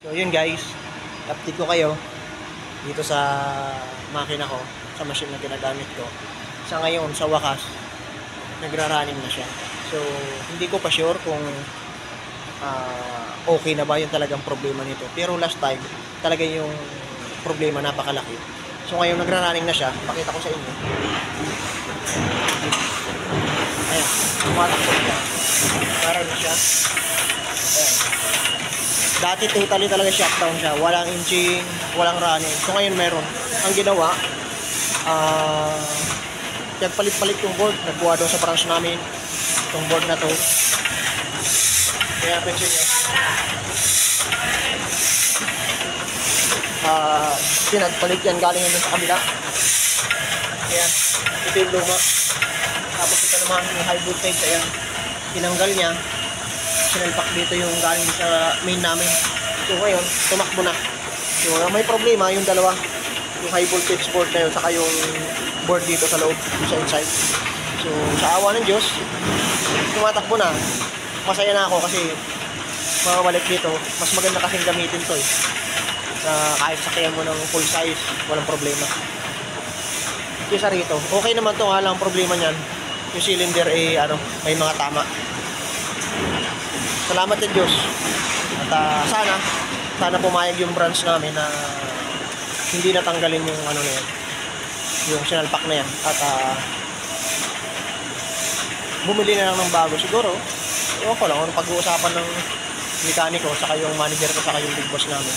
So yun guys, update ko kayo dito sa makina ko, sa machine na ginagamit ko. Sa ngayon, sa wakas, nagra-running na siya. So hindi ko pa sure kung okay na ba yung talagang problema nito. Pero last time, talaga yung problema napakalaki. So ngayon nagra-running na siya. Pakita ko sa inyo. Ayan, tumatakbo siya. Naran na siya. Ayan. Dati totally talaga shutdown siya. Walang engine, walang running. So ngayon meron. Ang ginawa, nagpalit-palit yung board. Nagbuha doon sa branch namin. Itong board na to. Kaya pension niya. Pinagpalit yan galing doon sa kabila. Ayan. Ito yung luma. Tapos ito naman yung high voltage. Ayan. Tinanggal niya. Sinalpak dito yung galing sa main namin. So ngayon, tumakbo na. So may problema yung dalawa. Yung high voltage board na yun, saka yung board dito sa loob, sa inside. So sa awa ng Diyos, tumatakbo na. Masaya na ako kasi makabalik dito. Mas maganda kasing gamitin to eh. Kahit sakyan mo ng full size, walang problema. Kesa rito, okay naman to, lang problema niyan. Yung cylinder may mga tama. Salamat sa Diyos. At sana pumayag yung branch namin na hindi natanggalin yung na yan, yung sinalpak na yan. At bumili na lang ng bago siguro. Ewan ko lang, pag-uusapan ng mekaniko, saka yung manager ko, saka yung big boss namin.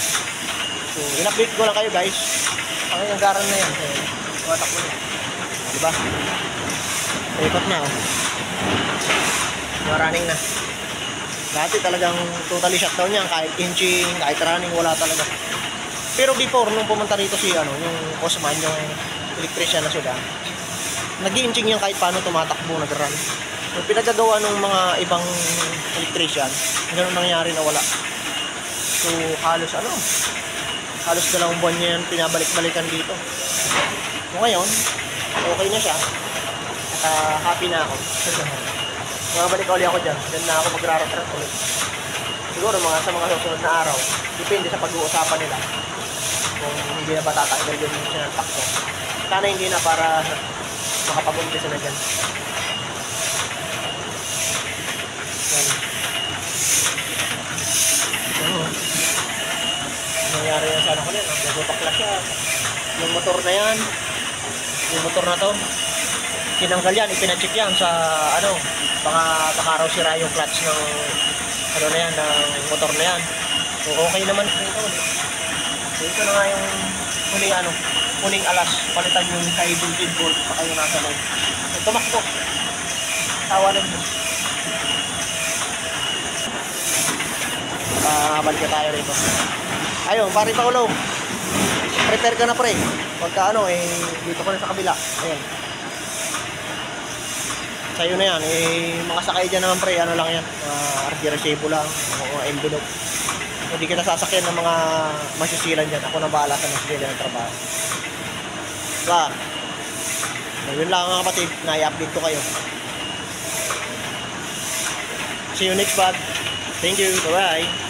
So, in-update ko lang kayo guys. Ang nanggaran na yan. Tumatakbo na. Diba? Ikot na. Running na. Dati talagang totally shutdown yan. Kahit engine, kahit running, wala talaga. Pero before, nung pumunta rito si yung Osman, yung electrician na suda, nag-i-engine yan kahit paano tumatakbo, nag-run. So, pinagagawa ng mga ibang electrician, ganun nangyari na wala. So, halos 2 buwan niya yan pinabalik-balikan dito. So, ngayon, okay na siya. At happy na ako. Mabalik ulit ako dyan. Dyan na ako magra-retreat ulit. Siguro sa mga susunod na araw, depende sa pag-uusapan nila. Kung hindi na ba tatanggal yung sinalpak ko. Sana hindi na para makapag-umpisa na dyan. Nangyari yan sa ko yan. Nagpapakla siya. Yung motor na yan. Yung motor na to. Tinanggal yan. Ipinacheck yan sa baka raw sira yung clutch ng na yan, ng motor na yan. So okay naman ito. So ito na nga yung huling alas. Palitan yung high voltage board saka yung nasa loob. So tumakbo. Tawa lang mo. Balik na tayo rito. Ayun, pare Paulo. Prepare ka na pre. Pagka dito ko na sa kabila. Ayun. Sa'yo na yan. Mga sakay dyan naman pre. Lang yan. RG resibo lang. Mga envelope. Hindi kita sasakyan ng mga masisilan dyan. Ako na bahala sa masisilan ng trabaho. Diba? Yun lang mga kapatid. Na-i-update ko kayo. See you next vlog. Thank you. Bye-bye.